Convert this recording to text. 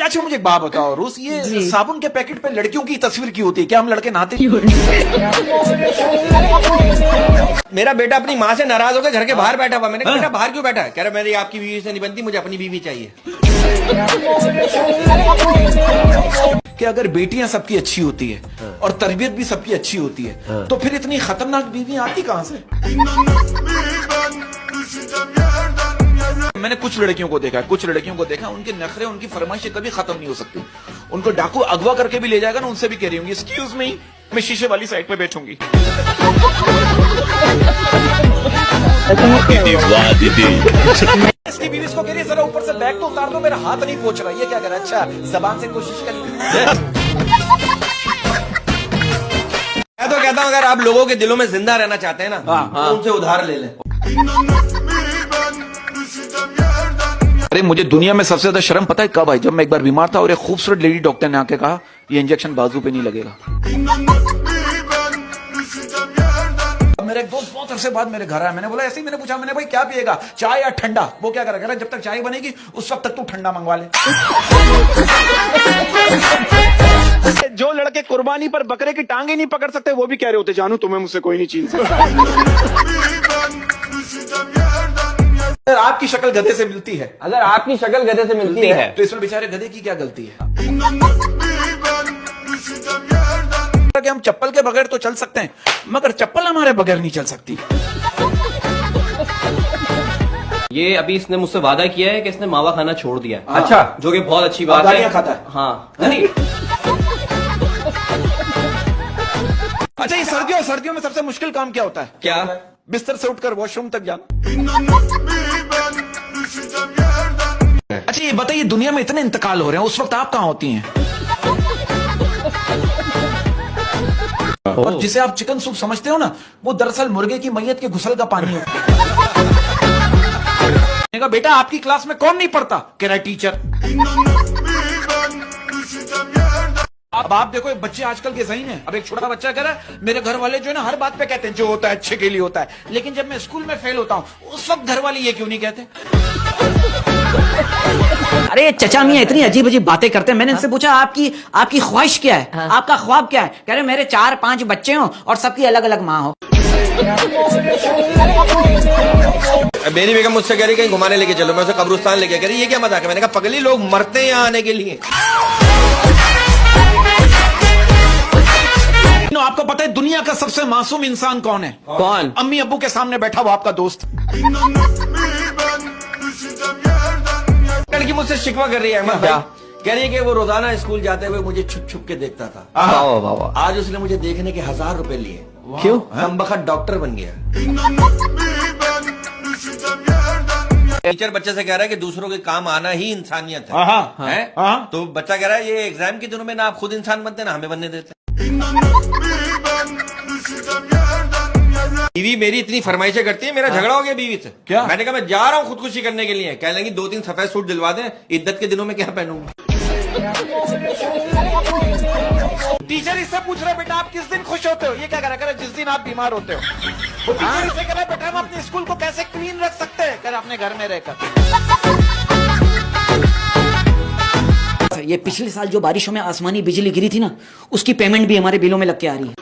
अच्छा मुझे एक बात बताओ रूस, ये साबुन के पैकेट पे लड़कियों की तस्वीर क्यों होती है? क्या हम लड़के नहाते? मेरा बेटा अपनी माँ से नाराज होकर घर के बाहर बैठा हुआ। मैंने कहा बेटा बाहर क्यों बैठा है? कह रहा मेरी आपकी बीवी से नहीं बनती, मुझे अपनी बीवी चाहिए। कि अगर बेटियां सबकी अच्छी होती है और तरबियत भी सबकी अच्छी होती है तो फिर इतनी खतरनाक बीवी आती कहां से? मैंने कुछ लड़कियों को देखा उनके नखरे, उनकी फरमाइशें कभी खत्म नहीं हो सकती। उनको डाकू अगवा करके भी ले जाएगा ना, उनसे भी कह रही होंगी एक्सक्यूज मी, मैं शीशे वाली साइड पे बैठूंगी। इसकी बीवी इसको कह रही है जरा ऊपर से बैग तो उतार दो, मेरा हाथ नहीं पहुंच रहा। ये क्या कर रहा है? अच्छा जबान से कोशिश कर। मैं तो कहता हूँ अगर आप लोगों के दिलों में जिंदा रहना चाहते हैं ना, तो उनसे उधार ले लें। अरे मुझे दुनिया में सबसे ज्यादा शर्म पता है कब आई? जब मैं एक बार बीमार था और एक खूबसूरत लेडी डॉक्टर ने आके कहा ये इंजेक्शन बाजू पे नहीं लगेगा। मेरे एक दोस्त बहुत अरसे बाद मेरे घर आया, मैंने बोला ऐसे ही, मैंने पूछा, मैंने भाई क्या पिएगा, चाय या ठंडा? वो क्या करेगा, जब तक चाय बनेगी उस वक्त तक तू ठंडा मंगवा ले। जो लड़के कुर्बानी पर बकरे की टांगे नहीं पकड़ सकते वो भी कह रहे होते जानू तुम्हें मुझसे कोई नहीं छीन सकता। अगर आपकी शक्ल गधे से मिलती है, अगर आपकी शक्ल गधे से मिलती है तो इसमें बेचारे गधे की क्या गलती है? कि हम चप्पल के बगैर तो चल सकते हैं मगर चप्पल हमारे बगैर नहीं चल सकती। ये अभी इसने मुझसे वादा किया है कि इसने मावा खाना छोड़ दिया है। अच्छा, जो कि बहुत अच्छी बात है। खाता है? हाँ नहीं। अच्छा ये सर्दियों में सबसे मुश्किल काम क्या होता है? क्या? बिस्तर से उठकर वॉशरूम तक जाना। अच्छा ये बताइए दुनिया में इतने इंतकाल हो रहे हैं, उस वक्त आप कहाँ होती हैं? और जिसे आप चिकन सूप समझते हो ना, वो दरअसल मुर्गे की मैयत के घुसल का पानी है। बेटा आपकी क्लास में कौन नहीं पढ़ता? कह रहा है टीचर। अब आप देखो बच्चे आजकल के ज़हीन हैं। अब एक छोटा बच्चा कह रहा है मेरे घर वाले जो है ना हर बात पे कहते हैं जो होता है अच्छे के लिए होता है, लेकिन जब मैं स्कूल में फेल होता हूँ उस वक्त घर वाले ये क्यों नहीं कहते? अरे चचा मियां इतनी अजीब अजीब बातें करते हैं। मैंने इनसे पूछा आपकी ख्वाहिश क्या है? आपका ख्वाब क्या है? कह रहे मेरे 4-5 बच्चे हों और सबकी अलग अलग माँ हो। मेरी बेगम मुझसे कह रही कहीं घुमाने लेके चलो, मैं उसे कब्रिस्तान लेके कह रही ये क्या मजाक है? मैंने कहा पगली लोग मरते हैं यहाँ आने के लिए। आपको पता है दुनिया का सबसे मासूम इंसान कौन है? कौन? अम्मी अब्बू के सामने बैठा हुआ आपका दोस्त। लड़की मुझसे शिकवा कर रही है अहमद भाई, कह रही है कि वो रोजाना स्कूल जाते हुए मुझे छुप छुप के देखता था। आज उसने मुझे देखने के 1000 रुपए लिए। क्यों? हम बखत डॉक्टर बन गया। टीचर बच्चे से कह रहा है कि दूसरों के काम आना ही इंसानियत है। तो बच्चा कह रहा है ये एग्जाम के दिनों में ना आप खुद इंसान बनते ना हमें बनने देते। बीवी मेरी इतनी फरमाइशें करती है, मेरा झगड़ा हो गया बीवी से। क्या? मैंने कहा मैं जा रहा हूँ खुदकुशी करने के लिए। कह लेंगी 2-3 सफेद सूट दिलवा दें, इद्दत के दिनों में क्या पहनूंगा? टीचर इससे पूछ रहे बेटा आप किस दिन खुश होते हो? ये क्या करा करे जिस दिन आप बीमार होते हो। वो टीचर इससे कह रहा बेटा हम अपने स्कूल को कैसे क्लीन रख सकते हैं? कह रहा अपने घर में रहकर। ये पिछले साल जो बारिशों में आसमानी बिजली गिरी थी ना, उसकी पेमेंट भी हमारे बिलों में लग के आ रही है।